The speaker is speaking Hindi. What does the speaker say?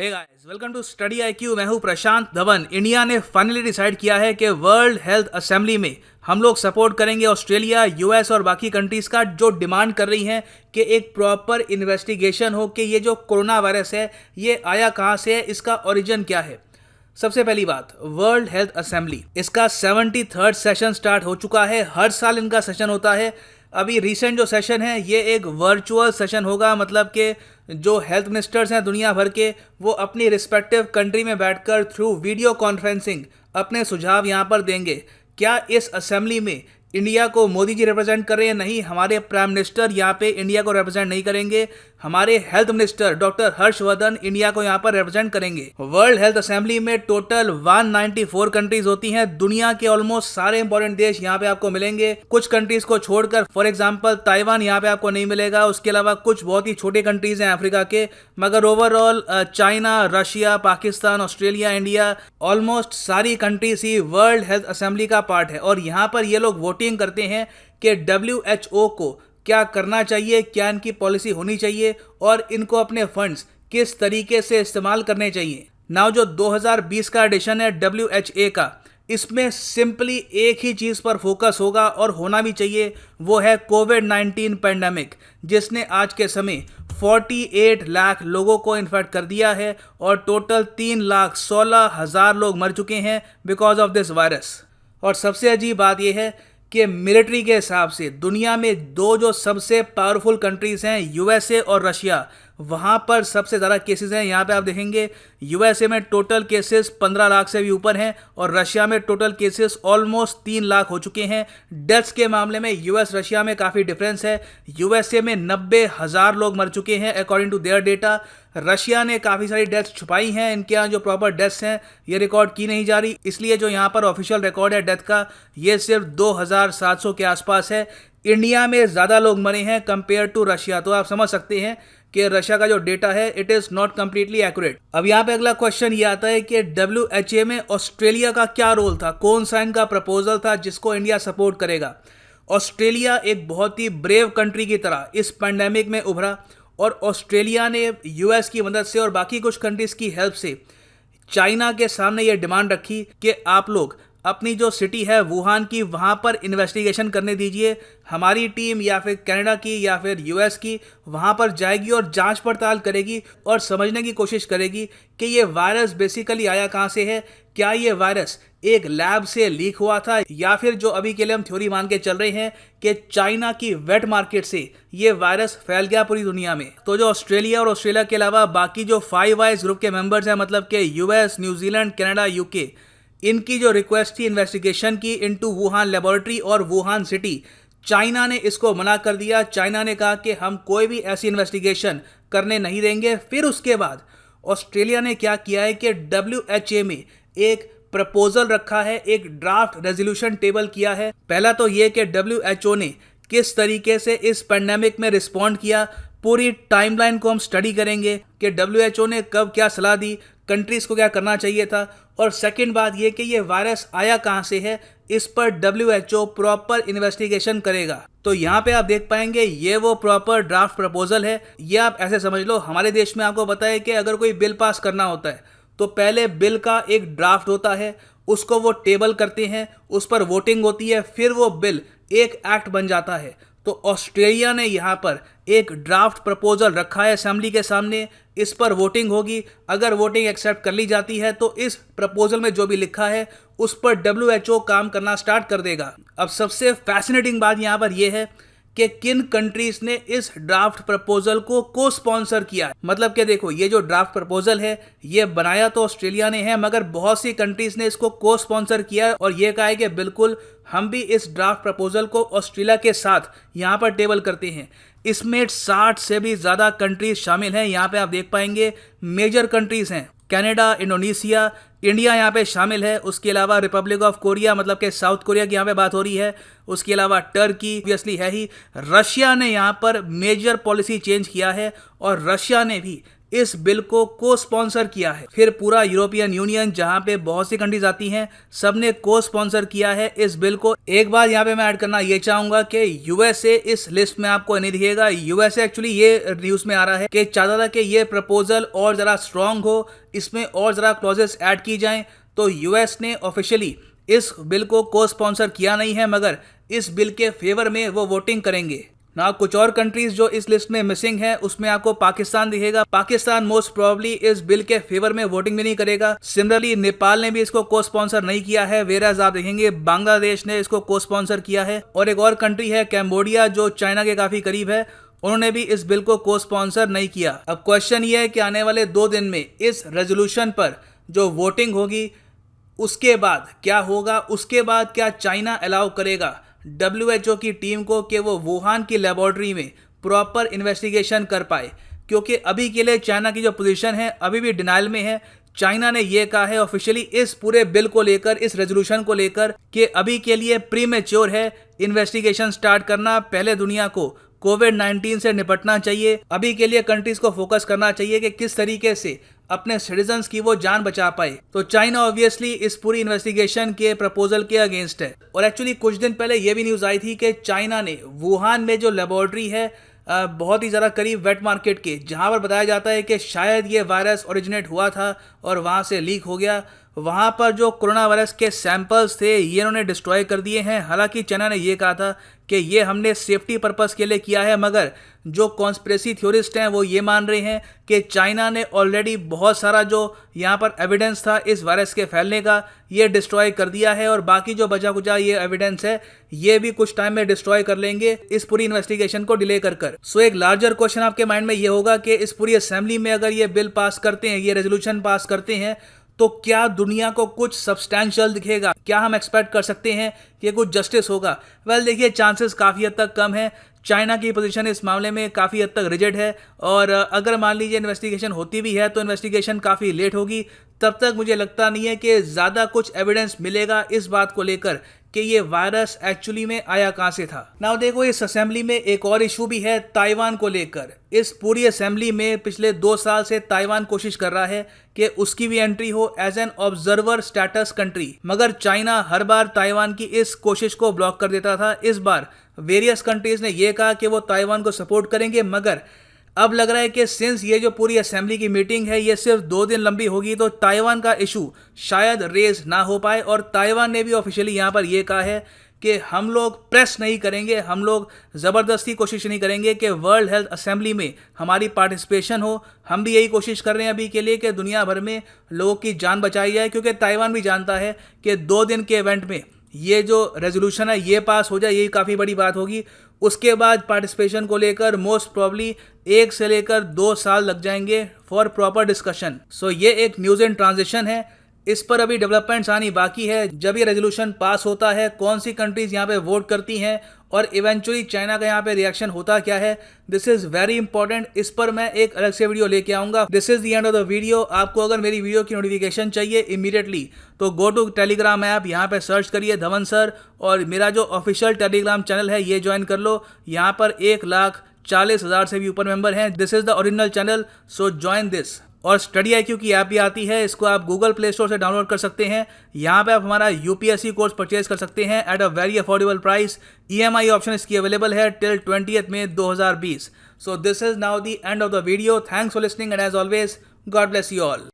Hey guys, welcome to study IQ। मैं हूं प्रशांत धवन। इंडिया ने फाइनली डिसाइड किया है कि वर्ल्ड हेल्थ असेंबली में हम लोग सपोर्ट करेंगे ऑस्ट्रेलिया, यूएस और बाकी कंट्रीज का जो डिमांड कर रही हैं कि एक प्रॉपर इन्वेस्टिगेशन हो कि ये जो कोरोना वायरस है ये आया कहाँ से है, इसका ओरिजिन क्या है। सबसे पहली बात, वर्ल्ड हेल्थ असेंबली, इसका 73rd सेशन स्टार्ट हो चुका है। हर साल इनका सेशन होता है। अभी रिसेंट जो सेशन है ये एक वर्चुअल सेशन होगा, मतलब कि जो हेल्थ मिनिस्टर्स हैं दुनिया भर के, वो अपनी रिस्पेक्टिव कंट्री में बैठकर थ्रू वीडियो कॉन्फ्रेंसिंग अपने सुझाव यहाँ पर देंगे। क्या इस असेंबली में इंडिया को मोदी जी रिप्रेजेंट कर रहे हैं? नहीं, हमारे प्राइम मिनिस्टर यहाँ पे इंडिया को रिप्रेजेंट नहीं करेंगे। हमारे health minister doctor Harshvardhan India को यहाँ पर रिप्रेजेंट करेंगे। वर्ल्ड हेल्थ असेंबली में टोटल 194 कंट्रीज होती हैं। दुनिया के ऑलमोस्ट सारे इंपॉर्टेंट देश यहाँ पे आपको मिलेंगे, कुछ कंट्रीज को छोड़कर। फॉर एग्जाम्पल ताइवान यहाँ पे आपको नहीं मिलेगा। उसके अलावा कुछ बहुत ही छोटे कंट्रीज हैं अफ्रीका के, मगर overall China, Russia, Pakistan, Australia, India, almost सारी कंट्रीज ही वर्ल्ड हेल्थ असेंबली का पार्ट है। और यहाँ पर ये लोग वोटिंग करते हैं कि WHO को क्या करना चाहिए, क्या इनकी पॉलिसी होनी चाहिए और इनको अपने फंड्स किस तरीके से इस्तेमाल करने चाहिए। नाउ जो 2020 का एडिशन है WHA का, इसमें सिंपली एक ही चीज़ पर फोकस होगा और होना भी चाहिए, वो है कोविड-19 पैंडेमिक, जिसने आज के समय 48 लाख लोगों को इन्फेक्ट कर दिया है और टोटल 3,16,000 लोग मर चुके हैं बिकॉज ऑफ दिस वायरस। और सबसे अजीब बात यह है कि मिलिट्री के हिसाब से दुनिया में दो जो सबसे पावरफुल कंट्रीज़ हैं, USA और रशिया, वहाँ पर सबसे ज़्यादा केसेस हैं। यहाँ पे आप देखेंगे USA में टोटल केसेस 15 लाख से भी ऊपर हैं और रशिया में टोटल केसेस ऑलमोस्ट 3 लाख हो चुके हैं। डेथ्स के मामले में US रशिया में काफ़ी डिफरेंस है। USA में 90,000 लोग मर चुके हैं according to their data. Russia ने काफ़ी सारी डेथ्स छुपाई हैं, इनके यहाँ जो प्रॉपर डेथ्स हैं ये रिकॉर्ड की नहीं जा रही, इसलिए जो यहाँ पर ऑफिशियल रिकॉर्ड है डेथ का ये सिर्फ 2,700 के आसपास है। इंडिया में ज़्यादा लोग मरे हैं कंपेयर टू रशिया, तो आप समझ सकते हैं कि रशिया का जो डेटा है it is not completely accurate. अब यहाँ पे अगला क्वेश्चन ये आता है कि WHA में ऑस्ट्रेलिया का क्या रोल था, कौन सा इनका प्रपोजल था जिसको इंडिया सपोर्ट करेगा। ऑस्ट्रेलिया एक बहुत ही ब्रेव कंट्री की तरह इस पैंडेमिक में उभरा और ऑस्ट्रेलिया ने US की मदद से और बाकी कुछ कंट्रीज़ की हेल्प से चाइना के सामने ये डिमांड रखी कि आप लोग अपनी जो सिटी है वुहान की, वहाँ पर इन्वेस्टिगेशन करने दीजिए। हमारी टीम या फिर कनाडा की या फिर US की वहाँ पर जाएगी और जांच पड़ताल करेगी और समझने की कोशिश करेगी कि ये वायरस बेसिकली आया कहाँ से है। क्या ये वायरस एक लैब से लीक हुआ था या फिर जो अभी के लिए हम थ्योरी मान के चल रहे हैं कि चाइना की वेट मार्केट से ये वायरस फैल गया पूरी दुनिया में। तो जो ऑस्ट्रेलिया और ऑस्ट्रेलिया के अलावा बाकी जो 5 आइज ग्रुप के मेंबर्स हैं, मतलब कि US, न्यूजीलैंड, कनाडा, UK, इनकी जो रिक्वेस्ट थी इन्वेस्टिगेशन की इनटू वुहान लेबोरेटरी और वुहान सिटी, चाइना ने इसको मना कर दिया। चाइना ने कहा कि हम कोई भी ऐसी इन्वेस्टिगेशन करने नहीं देंगे। फिर उसके बाद ऑस्ट्रेलिया ने क्या किया है कि WHA में एक प्रपोजल रखा है, एक ड्राफ्ट रेजोल्यूशन टेबल किया है। पहला तो ये कि WHO ने किस तरीके से इस पैंडेमिक में रिस्पॉन्ड किया, पूरी टाइमलाइन को हम स्टडी करेंगे कि WHO ने कब क्या सलाह दी, कंट्रीज़ को क्या करना चाहिए था। और सेकंड बात ये कि ये वायरस आया कहाँ से है, इस पर WHO प्रॉपर इन्वेस्टिगेशन करेगा। तो यहाँ पे आप देख पाएंगे ये वो प्रॉपर ड्राफ्ट प्रपोजल है। ये आप ऐसे समझ लो, हमारे देश में आपको पता है कि अगर कोई बिल पास करना होता है तो पहले बिल का एक ड्राफ्ट होता है, उसको वो टेबल करते हैं, उस पर वोटिंग होती है, फिर वो बिल एक एक्ट बन जाता है। तो ऑस्ट्रेलिया ने यहाँ पर एक ड्राफ्ट प्रपोजल रखा है असेंबली के सामने, इस पर वोटिंग होगी। अगर वोटिंग एक्सेप्ट कर ली जाती है तो इस प्रपोजल में जो भी लिखा है उस पर WHO काम करना स्टार्ट कर देगा। अब सबसे फैसिनेटिंग बात यहाँ पर यह है कि किन कंट्रीज ने इस ड्राफ्ट प्रपोजल को स्पॉन्सर किया है। मतलब कि देखो, ये जो ड्राफ्ट प्रपोजल है ये बनाया तो ऑस्ट्रेलिया ने है, मगर बहुत सी कंट्रीज ने इसको को स्पॉन्सर किया है और ये कहा है कि बिल्कुल हम भी इस ड्राफ्ट प्रपोजल को ऑस्ट्रेलिया के साथ यहाँ पर टेबल करते हैं। इसमें 60 से भी ज़्यादा कंट्रीज शामिल हैं। यहाँ पे आप देख पाएंगे मेजर कंट्रीज हैं कनाडा, इंडोनेशिया, इंडिया यहाँ पे शामिल है। उसके अलावा रिपब्लिक ऑफ कोरिया, मतलब कि साउथ कोरिया की यहाँ पे बात हो रही है। उसके अलावा टर्की ऑब्वियसली है ही। रशिया ने यहाँ पर मेजर पॉलिसी चेंज किया है और रशिया ने भी इस बिल को स्पॉन्सर किया है। फिर पूरा यूरोपियन यूनियन, जहां पे बहुत सी कंट्रीज आती हैं, सबने को स्पॉन्सर किया है इस बिल को। एक बात यहाँ पे मैं ऐड करना ये चाहूंगा कि यूएसए इस लिस्ट में आपको नहीं दिखेगा। यूएसए एक्चुअली ये न्यूज में आ रहा है कि चाहता था कि ये प्रपोजल और जरा स्ट्रांग हो, इसमें और जरा क्लॉजेस ऐड की जाएं। तो यूएस ने ऑफिशियली इस बिल को स्पॉन्सर किया नहीं है, मगर इस बिल के फेवर में वो वोटिंग करेंगे ना। कुछ और कंट्रीज जो इस लिस्ट में मिसिंग है, उसमें आपको पाकिस्तान दिखेगा। पाकिस्तान मोस्ट प्रोबेबली इस बिल के फेवर में वोटिंग भी नहीं करेगा। सिमिलरली नेपाल ने भी इसको को स्पॉन्सर नहीं किया है, वेराज आप देखेंगे बांग्लादेश ने इसको को स्पॉन्सर किया है। और एक और कंट्री है कैम्बोडिया, जो चाइना के काफी करीब है, उन्होंने भी इस बिल को स्पॉन्सर नहीं किया। अब क्वेश्चन ये है कि आने वाले 2 दिन में इस रेजोल्यूशन पर जो वोटिंग होगी, उसके बाद क्या होगा? उसके बाद क्या चाइना अलाउ करेगा WHO की टीम को कि वो वुहान की लेबोरेटरी में प्रॉपर इन्वेस्टिगेशन कर पाए? क्योंकि अभी के लिए चाइना की जो पोजीशन है अभी भी डिनाइल में है। चाइना ने ये कहा है ऑफिशियली इस पूरे बिल को लेकर, इस रेजोल्यूशन को लेकर, कि अभी के लिए प्रीमेच्योर है इन्वेस्टिगेशन स्टार्ट करना। पहले दुनिया को कोविड-19 से निपटना चाहिए। अभी के लिए कंट्रीज को फोकस करना चाहिए कि किस तरीके से अपने सिटीजन्स की वो जान बचा पाए। तो चाइना ऑब्वियसली इस पूरी इन्वेस्टिगेशन के प्रपोजल के अगेंस्ट है। और एक्चुअली कुछ दिन पहले ये भी न्यूज़ आई थी कि चाइना ने वुहान में जो लेबोरेटरी है, बहुत ही ज़्यादा करीब वेट मार्केट के, जहाँ पर बताया जाता है कि शायद ये वायरस ओरिजिनेट हुआ था और वहाँ से लीक हो गया, वहाँ पर जो कोरोना वायरस के सैंपल्स थे ये इन्होंने डिस्ट्रॉय कर दिए हैं। हालांकि चाइना ने ये कहा था कि ये हमने सेफ्टी पर्पस के लिए किया है, मगर जो कॉन्स्पिरेसी थ्योरिस्ट हैं वो ये मान रहे हैं कि चाइना ने ऑलरेडी बहुत सारा जो यहाँ पर एविडेंस था इस वायरस के फैलने का, ये डिस्ट्रॉय कर दिया है। और बाकी जो बचा कुचा ये एविडेंस है, ये भी कुछ टाइम में डिस्ट्रॉय कर लेंगे इस पूरी इन्वेस्टिगेशन को डिले कर। सो एक लार्जर क्वेश्चन आपके माइंड में ये होगा कि इस पूरी असेंबली में अगर ये बिल पास करते हैं, ये रेजोल्यूशन पास करते हैं, तो क्या दुनिया को कुछ सब्सटैंशियल दिखेगा? क्या हम एक्सपेक्ट कर सकते हैं कि कुछ जस्टिस होगा? वेल देखिए, चांसेस काफ़ी हद तक कम है। चाइना की पोजीशन इस मामले में काफ़ी हद तक रिजिड है, और अगर मान लीजिए इन्वेस्टिगेशन होती भी है तो इन्वेस्टिगेशन काफ़ी लेट होगी। तब तक मुझे लगता नहीं है कि ज़्यादा कुछ एविडेंस मिलेगा इस बात को लेकर कि ये वायरस एक्चुअली में आया कहाँ से था। नाउ देखो, इस असेंबली में एक और इशू भी है ताइवान को लेकर। इस पूरी असेंबली में पिछले 2 साल से ताइवान कोशिश कर रहा है कि उसकी भी एंट्री हो as an observer status country, मगर चाइना हर बार ताइवान की इस कोशिश को ब्लॉक कर देता था। इस बार वेरियस कंट्रीज ने यह कहा कि वो ताइवान को सपोर्ट करेंगे, मगर अब लग रहा है कि सिंस ये जो पूरी असेंबली की मीटिंग है ये सिर्फ 2 दिन लंबी होगी, तो ताइवान का इशू शायद रेज ना हो पाए। और ताइवान ने भी ऑफिशियली यहाँ पर यह कहा है कि हम लोग प्रेस नहीं करेंगे, हम लोग ज़बरदस्ती कोशिश नहीं करेंगे कि वर्ल्ड हेल्थ असेंबली में हमारी पार्टिसिपेशन हो। हम भी यही कोशिश कर रहे हैं अभी के लिए कि दुनिया भर में लोगों की जान बचाई जाए, क्योंकि ताइवान भी जानता है कि 2 दिन के इवेंट में ये जो रेजोल्यूशन है ये पास हो जाए, यही काफ़ी बड़ी बात होगी। उसके बाद पार्टिसिपेशन को लेकर मोस्ट प्रॉब्ली 1 से लेकर 2 साल लग जाएंगे फॉर प्रॉपर डिस्कशन। सो ये एक न्यूज़ इन ट्रांजिशन है, इस पर अभी डेवलपमेंट्स आनी बाकी है। जब ये रेजोल्यूशन पास होता है, कौन सी कंट्रीज यहाँ पे वोट करती हैं, और इवेंचुअली चाइना का यहाँ पे रिएक्शन होता क्या है, दिस इज वेरी इंपॉर्टेंट। इस पर मैं एक अलग से वीडियो लेके आऊँगा। This is the end of the video. आपको अगर मेरी वीडियो की नोटिफिकेशन चाहिए इमीडिएटली, तो गो टू टेलीग्राम ऐप, यहाँ पे सर्च करिए धवन सर, और मेरा जो ऑफिशियल टेलीग्राम चैनल है ये ज्वाइन कर लो। यहाँ पर 1,40,000 से भी ऊपर मेंबर हैं। This is the original channel, so join this. और स्टडी IQ की ऐप भी आती है, इसको आप गूगल प्ले स्टोर से डाउनलोड कर सकते हैं। यहाँ पे आप हमारा UPSC कोर्स परचेज कर सकते हैं at a very affordable price. EMI option इसकी अवेलेबल है टिल 20 मई 2020। So this is now the end of the video. Thanks for listening and as always God bless you all.